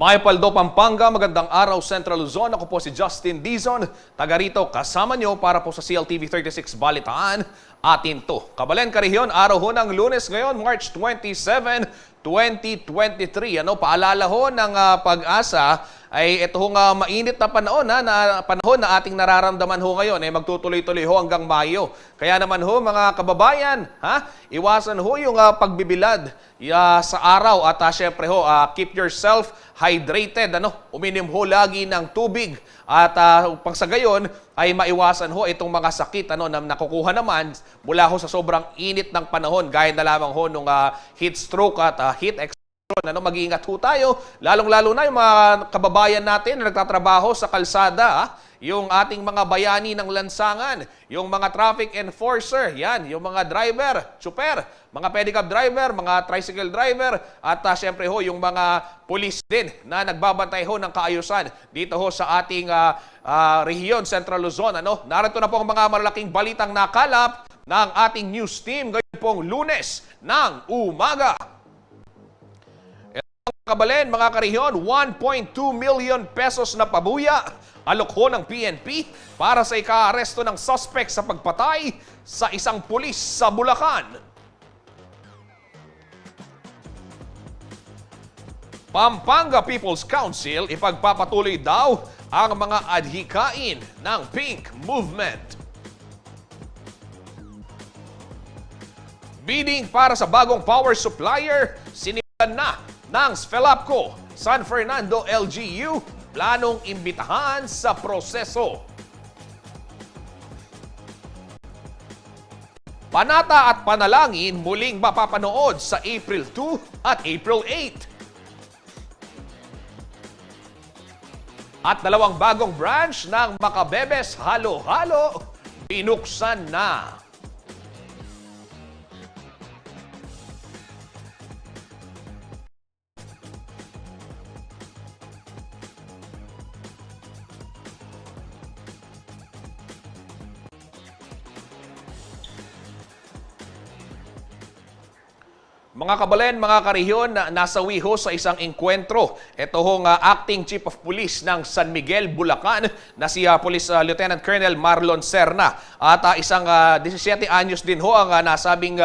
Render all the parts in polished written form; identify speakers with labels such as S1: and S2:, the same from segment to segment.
S1: Mayapaldo, Pampanga, magandang araw Central Luzon. Ako po si Justin Dizon, taga rito kasama nyo para po sa CLTV 36 Balitaan. Atin to. Kabalen, Karihyon, araw ho ng Lunes ngayon, March 27, 2023. Paalala ho ng Pag-asa ay ito hong mainit na panahon, panahon na ating nararamdaman ho ngayon. Magtutuloy-tuloy ho hanggang Mayo. Kaya naman ho mga kababayan, iwasan ho yung pagbibilad sa araw at syempre ho, keep yourself hydrated. Uminom ho lagi ng tubig at pang sa gayon ay maiwasan ho itong mga sakit na nakukuha naman mula ho sa sobrang init ng panahon gaya na lamang ho nung heat stroke at heat exhaustion. Mag-iingat ho tayo, lalong-lalo na yung mga kababayan natin na nagtatrabaho sa kalsada, yung ating mga bayani ng lansangan, yung mga traffic enforcer, yan, yung mga driver, super, mga pedicab driver, mga tricycle driver, at syempre ho, yung mga police din na nagbabantay ho ng kaayusan dito ho sa ating rehiyon, Central Luzon. Narito na po ang mga malalaking balitang nakalap ng ating news team ngayon pong Lunes ng umaga. Kabalen, mga Karihyon, 1.2 million pesos na pabuya alok ho ng PNP para sa ika-aresto ng suspect sa pagpatay sa isang pulis sa Bulacan. Pampanga People's Council ipagpapatuloy daw ang mga adhikain ng Pink Movement. Bidding para sa bagong power supplier, sinimulan na ng Sfelapco, San Fernando LGU, planong imbitahan sa proseso. Panata at panalangin muling mapapanood sa April 2 at April 8. At dalawang bagong branch ng Makabebes Halo-Halo binuksan na. Mga kabalen, mga Karihyon, nasawi ho sa isang engkwentro. Ito hong Acting Chief of Police ng San Miguel, Bulacan na si Police Lieutenant Colonel Marlon Serna. At isang 17 anyos din ho ang nasabing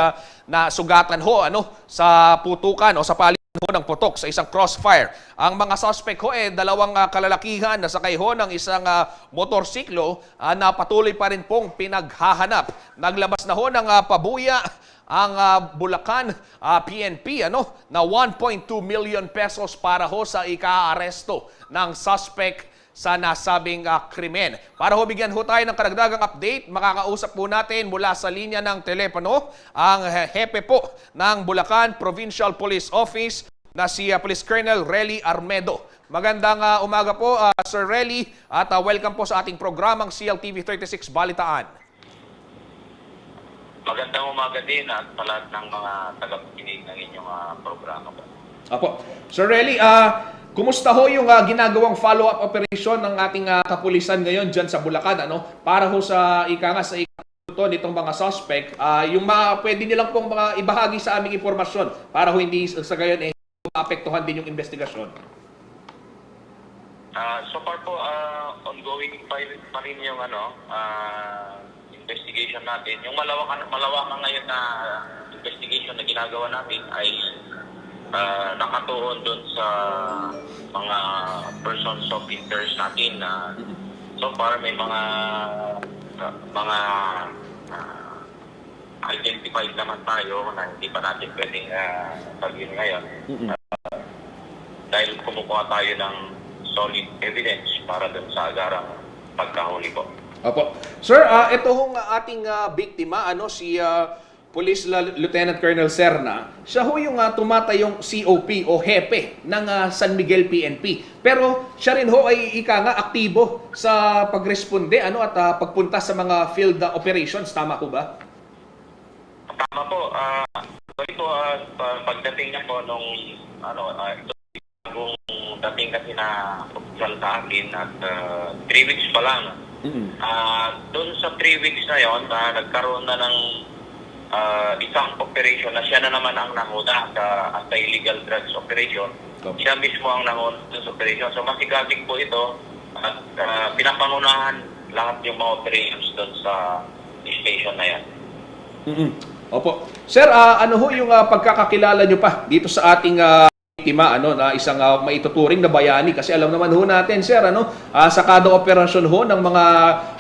S1: nasugatan ho sa putukan o sa palitan ho ng putok sa isang crossfire. Ang mga suspect ho dalawang kalalakihan na sakay ho ng isang motorsiklo na patuloy pa rin pong pinaghahanap. Naglabas na ho ng pabuya ang Bulacan PNP na 1.2 million pesos para ho sa ika-aresto ng suspect sa nasabing krimen. Para ho bigyan ho tayo ng karagdagang update, makakausap po natin mula sa linya ng telepono ang hepe po ng Bulacan Provincial Police Office na si Police Colonel Relly Armedo. Magandang umaga po, Sir Relly, at welcome po sa ating programang CLTV 36 Balitaan.
S2: Magandang umaga din at lahat ng mga tagapakinig ng inyong programa po.
S1: Apo. Sir Relly, kumusta ho yung ginagawang follow-up operation ng ating kapulisan ngayon dyan sa Bulacan? Para ho sa sa nitong mga suspect, yung mga pwede nilang pong mga ibahagi sa aming impormasyon para ho hindi sa gayon maapektuhan din yung investigasyon.
S2: So far po, ongoing pa rin yung investigation natin. Yung malawakan ngayon na investigation na ginagawa natin ay nakatuon doon sa mga persons of interest natin na so far may mga identified naman tayo na hindi pa natin pwedeng sabihin ngayon. Dahil kumukuha tayo ng solid evidence para doon sa agarang pagkahuli po.
S1: Opo. Sir, ito hong ating biktima, si Police Lieutenant Colonel Serna, siya ho yung tumatayong COP o hepe ng San Miguel PNP. Pero siya rin ho ay aktibo sa pagresponde at pagpunta sa mga field operations. Tama po ba?
S2: Tama po. Pagdating niya po nung dating kasi na official sa akin at 3 weeks pa lang. Doon sa 3 weeks na yon, nagkaroon na ng isang operation na siya na naman ang nanguna sa anti-illegal drugs operation Siya mismo ang nangunod sa operation. So masigasig po ito at pinapangunahan lahat yung mga operations doon sa station na yan.
S1: Opo. Sir, ano ho yung pagkakakilala nyo pa dito sa ating biktima, na isang maituturing na bayani? Kasi alam naman ho natin, sir, sa kada operasyon ho ng mga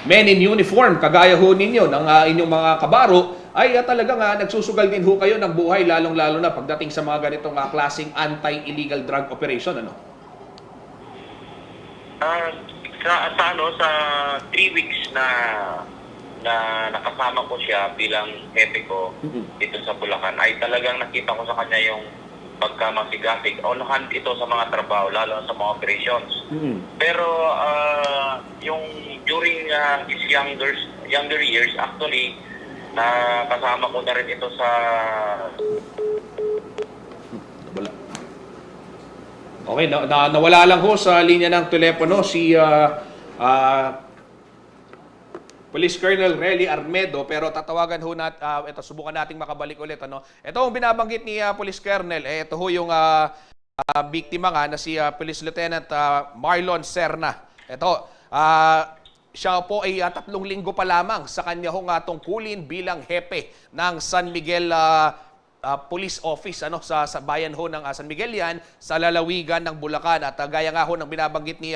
S1: men in uniform, kagaya ho ninyo, ng inyong mga kabaro, ay talagang nagsusugal din ho kayo ng buhay, lalong-lalo na pagdating sa mga ganitong klaseng anti-illegal drug operation,
S2: Sa 3 weeks na nakasama ko siya bilang hepe ko dito sa Bulacan, ay talagang nakita ko sa kanya yung pagkamasigasig. On hand ito sa mga trabaho, lalo sa mga operations. Pero yung during his younger years, actually, kasama ko na rin ito sa...
S1: Okay, nawala lang ho sa linya ng telepono si Police Colonel Relly Armedo, pero tatawagan ho ito, subukan nating makabalik ulit. Ito ang binabanggit ni Police Colonel, ito ho yung biktima nga na si Police Lieutenant Marlon Serna. Ito, siya po ay 3 linggo pa lamang sa kanya hong tungkulin bilang hepe ng San Miguel Police Office sa bayan ho ng San Miguel yan, sa lalawigan ng Bulacan. At gaya nga ho ng binabanggit ni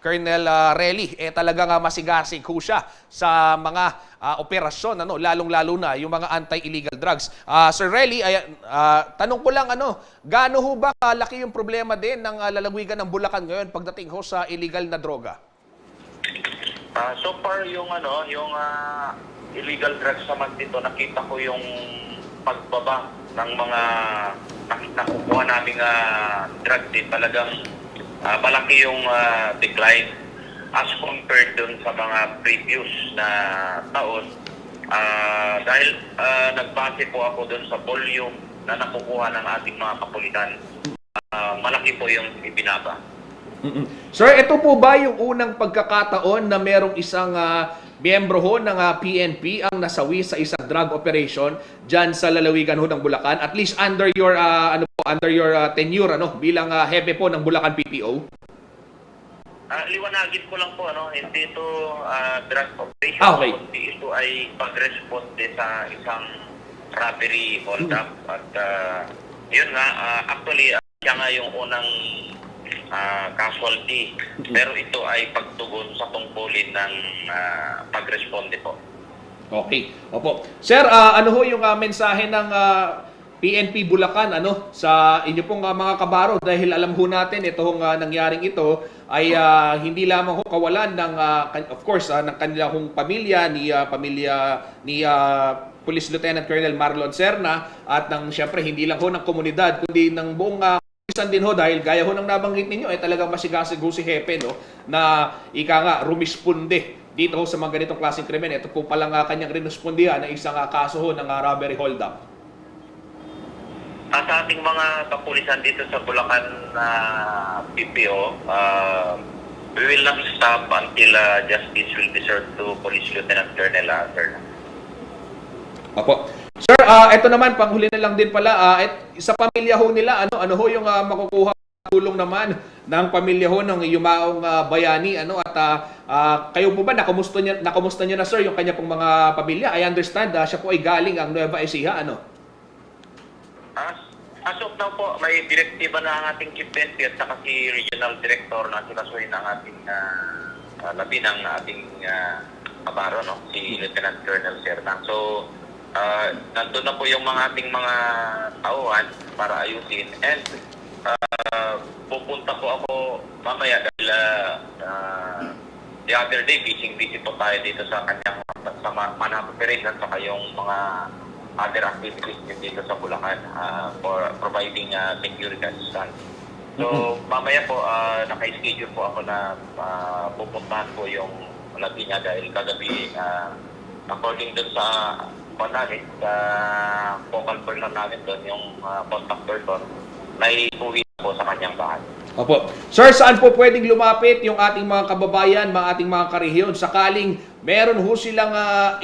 S1: Colonel Relly, talagang masigasig ho siya sa mga operasyon, lalong-lalo na yung mga anti-illegal drugs. Sir Relly, tanong ko lang, gaano ho ba kalaki yung problema din ng lalawigan ng Bulacan ngayon pagdating ho sa illegal na droga?
S2: So far yung illegal drugs naman dito, nakita ko yung pagbaba ng mga nakukuha naming drug din. Talagang malaki yung decline as compared dun sa mga previous na taon. Dahil nagbase po ako dun sa volume na nakukuha ng ating mga kapulitan. Malaki po yung ibinaba.
S1: Sir, ito po ba yung unang pagkakataon na merong isang miyembro ho ng PNP ang nasawi sa isang drug operation diyan sa lalawigan ho ng Bulacan? At least under your tenure bilang hepe po ng Bulacan PPO?
S2: Liwanagin ko lang po, hindi ito drug operation.
S1: Okay.
S2: Kundi ito ay pag-responde sa isang robbery hold-up. At yun nga, actually, siya nga yung unang casualty. Pero ito ay pagtugon sa tungkulin ng pagresponde po.
S1: Okay. Opo. Sir, ano ho yung mensahe ng PNP Bulacan sa inyo pong mga kabaro? Dahil alam ho natin itong nangyaring ito ay hindi lamang ho kawalan ng of course ng kanilang pamilya ni Police Lieutenant Colonel Marlon Serna, at ng syempre hindi lang ho ng komunidad kundi ng buong din ho, dahil gaya ho ng nabanggit ninyo ay talagang masigasig ho si hepe na ika nga rumisponde dito ho sa mga ganitong klaseng krimen. Ito po palang kanyang rinospondihan na isang kaso ho ng robbery hold-up.
S2: Sa ating mga kapulisan dito sa Bulacan PPO, we will not stop until justice will be served to Police Lieutenant Colonel Serna.
S1: Opo. Sir, ito naman, panghuli na lang din pala, sa pamilya ho nila, ano ho yung makukuha tulong naman ng pamilya ho ng yumaong bayani, at kayo po ba, nakumusta nyo na sir yung kanya pong mga pamilya? I understand, siya po ay galing ang Nueva Ecija,
S2: As of now po, may direktiba na ang ating Chief PNP at saka si Regional Director na sinasuhin ng ating labi ng ating kabaro, si Lieutenant Colonel Serna. So, nandun na po yung ating mga tauhan para ayusin, and pupunta po ako mamaya dahil the other day busy po tayo dito sa kanyang manhunt operation saka yung mga other activities dito sa Bulacan for providing security assistance. So mamaya po naka-schedule po ako na pupuntahan po yung labi niya dahil kagabi according dun sa namin, focal person namin doon, yung contact person, na iuwi po sa kanyang bahay.
S1: Opo. Sir, saan po pwedeng lumapit yung ating mga kababayan, ating mga karehiyon, sakaling meron ho silang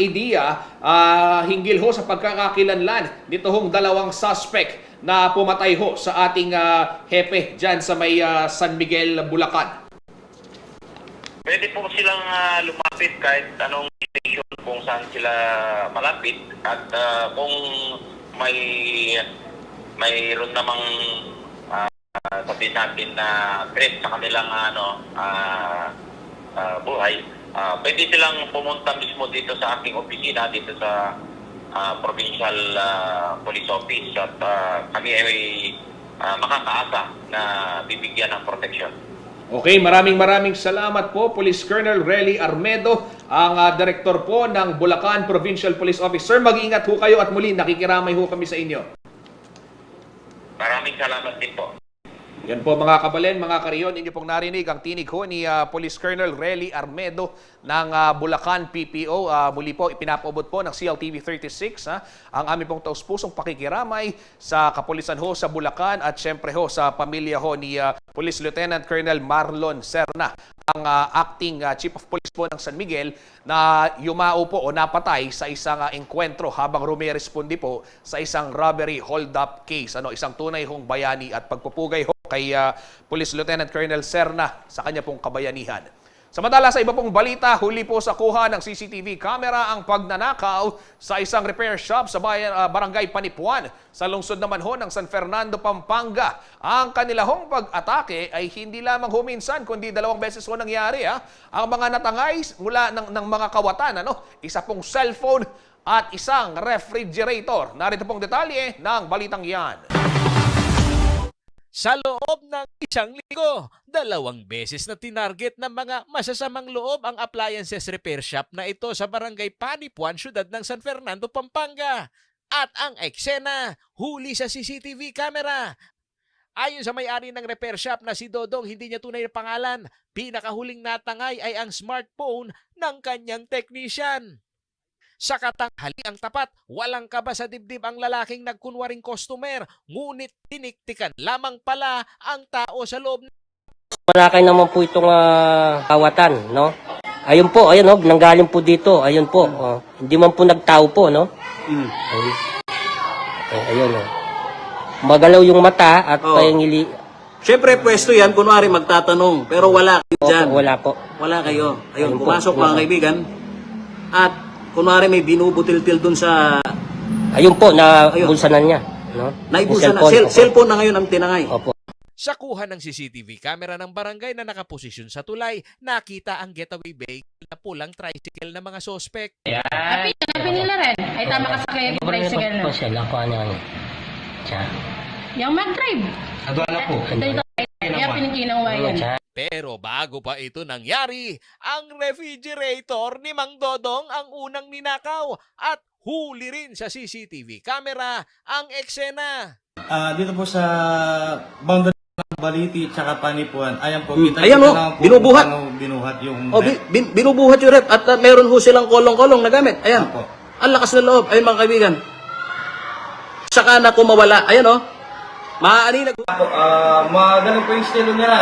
S1: idea hinggil ho sa pagkakakilanlan nito hong dalawang suspect na pumatay ho sa ating hepe dyan sa may San Miguel, Bulacan?
S2: Pwede po silang lumapit kahit anong station kung saan sila malapit at kung mayroon namang sabihin natin na threat sa kanilang buhay, pwede silang pumunta mismo dito sa aking opisina dito sa Provincial Police Office at kami ay makakaasa na bibigyan ng protection.
S1: Okay, maraming salamat po, Police Colonel Relly Armedo, ang direktor po ng Bulacan Provincial Police Office. Sir, mag-iingat ho kayo at muli nakikiramay ho kami sa inyo.
S2: Maraming salamat din po.
S1: Yan po mga kabalen, mga kariyon, inyo pong narinig ang tinig ho ni Police Colonel Relly Armedo ng Bulacan PPO. Muli po, ipinapaabot po ng CLTV 36 ang aming pong taus-pusong pakikiramay sa kapulisan ho sa Bulacan at syempre ho sa pamilya ho ni Police Lieutenant Colonel Marlon Serna, ang acting Chief of Police po ng San Miguel, na yumao po o napatay sa isang engkwentro habang rumiresponde po sa isang robbery hold-up case. Isang tunay hong bayani at pagpupugay ho kay Police Lieutenant Colonel Serna sa kanya pong kabayanihan. Samantala sa iba pong balita, huli po sa kuha ng CCTV camera ang pagnanakaw sa isang repair shop sa Barangay Panipuan sa lungsod naman ho ng San Fernando, Pampanga. Ang kanilahong pag-atake ay hindi lamang huminsan kundi 2 beses ho nangyari. Ang mga natangay mula ng mga kawatan, isa pong cellphone at isang refrigerator. Narito pong detalye ng balitang yan.
S3: Sa loob ng isang linggo, 2 beses na tinarget ng mga masasamang loob ang appliances repair shop na ito sa Barangay Panipuan, syudad ng San Fernando, Pampanga. At ang eksena, huli sa CCTV camera. Ayon sa may-ari ng repair shop na si Dodong, hindi niya tunay na pangalan, pinakahuling natangay ay ang smartphone ng kanyang technician. Sa katanghali ang tapat, walang kaba sa dibdib ang lalaking nagkunwaring customer, ngunit tiniktikan lamang pala ang tao sa loob.
S4: Malaki naman po itong kawatan, no? Ayun po, ayun, nanggaling po dito, ayun po. Hindi man po nagtao po, no? Ayun, magalaw yung mata at pahingili.
S5: Siyempre, pwesto yan, kunwari magtatanong, pero wala kayo dyan.
S4: Wala po.
S5: Wala kayo. Ayun,
S4: Ayun
S5: pumasok
S4: po.
S5: mga kaibigan. At, kunwari may binubutil-til dun sa...
S4: Ayun po, na
S5: Ayun.
S4: bulsanan niya, no?
S5: Naibulsa na.
S4: Yung
S5: Cellphone na ngayon ang tinangay.
S4: Opo.
S3: Sa kuha ng CCTV camera ng barangay na nakaposisyon sa tulay, nakita ang getaway vehicle na pulang tricycle ng mga sospek.
S6: Happy nila rin. Ay tama ka sa kaya tricycle na.
S4: Po sila, kung ano. Siya.
S6: Yung mag-drive.
S4: Adwana po.
S6: Ito, kaya pinagkinawayan.
S3: Pero bago pa ito nangyari, ang refrigerator ni Mang Dodong ang unang ninakaw at huli rin sa CCTV camera ang eksena.
S7: Dito po sa boundary ng Baliti tsaka Panipuan, ayan po,
S5: Ayan,
S7: kita lang po
S5: binubuhat.
S7: kung paano binuhat yung...
S5: Binubuhat yung rep at meron ho silang kolong-kolong na gamit. Ayan.
S7: Opo.
S5: Ang lakas ng loob. Ayun mga kaibigan. Saka na kumawala. Ayan Maaani
S7: Ganun po yung estilo nila.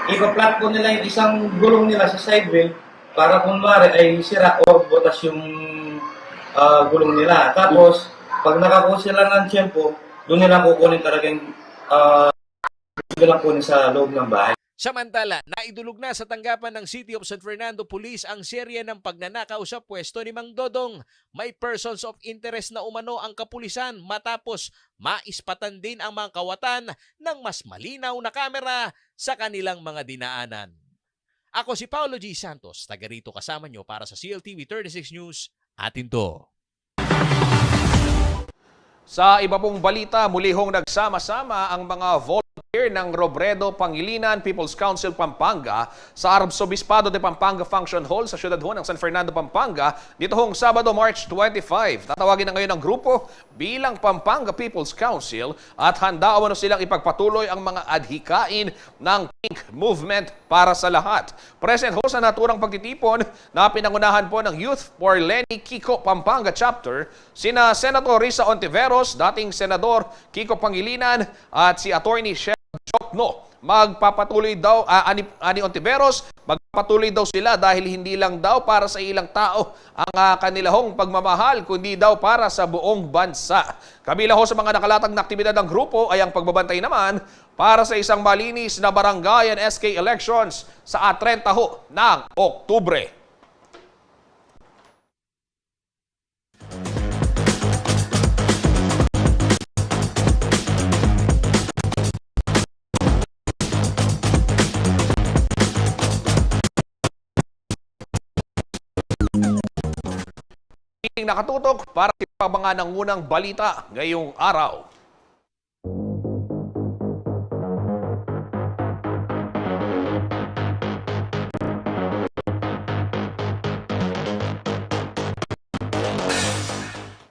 S7: Ipa-flat po nila yung isang gulong nila sa side wheel para kunwari ay sira o butas yung gulong nila. Tapos, pag nakakuha sila ng tiyempo, doon nila kukunin talagang kunin sa loob ng bahay.
S3: Samantala, naidulog na sa tanggapan ng City of San Fernando Police ang serye ng pagnanakaw sa pwesto ni Mang Dodong. May persons of interest na umano ang kapulisan matapos maispatan din ang mga kawatan ng mas malinaw na kamera sa kanilang mga dinaanan. Ako si Paulo G. Santos, taga rito kasama nyo para sa CLTV 36 News. Atin to.
S1: Sa iba pong balita, muli hong nagsama-sama ang mga volunteer ng Robredo Pangilinan People's Council Pampanga sa Arzobispado de Pampanga Function Hall sa siyudad ho ng San Fernando, Pampanga dito hong Sabado, March 25. Tatawagin na ngayon ang grupo bilang Pampanga People's Council at handa umano silang ipagpatuloy ang mga adhikain ng Pink Movement para sa lahat. Present ho sa naturang pagtitipon na pinangunahan po ng Youth for Lenny Kiko Pampanga Chapter, sina Senator Risa Ontiveros, dating Senador Kiko Pangilinan at si Attorney Shel Jokno. magpapatuloy daw, ani Ontiveros, magpapatuloy daw sila dahil hindi lang daw para sa ilang tao ang kanilahong pagmamahal, kundi daw para sa buong bansa. Kabila ho sa mga nakalatag na aktibidad ng grupo ay ang pagbabantay naman para sa isang malinis na barangay and SK elections sa 30 ho ng Oktubre. Nakatutok para sa mga nangunang balita ngayong araw.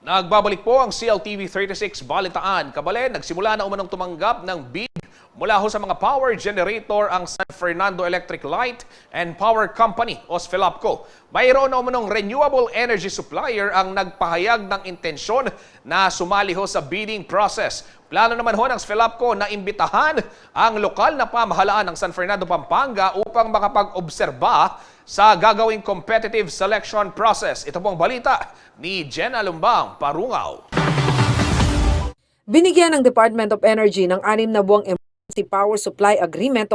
S1: Nagbabalik po ang CLTV 36 Balitaan. Kabalen, nagsimula na umanong tumanggap ng bid mula ho sa mga power generator ang San Fernando Electric Light and Power Company o SFELAPCO. Mayroon na umanong renewable energy supplier ang nagpahayag ng intensyon na sumali ho sa bidding process. Plano naman ho ng SFELAPCO na imbitahan ang lokal na pamahalaan ng San Fernando, Pampanga upang makapag-obserba sa gagawing competitive selection process. Ito pong balita ni Jenna Lumbang Parungaw.
S8: Binigyan ng Department of Energy ng 6 na buwang emergency power supply agreement o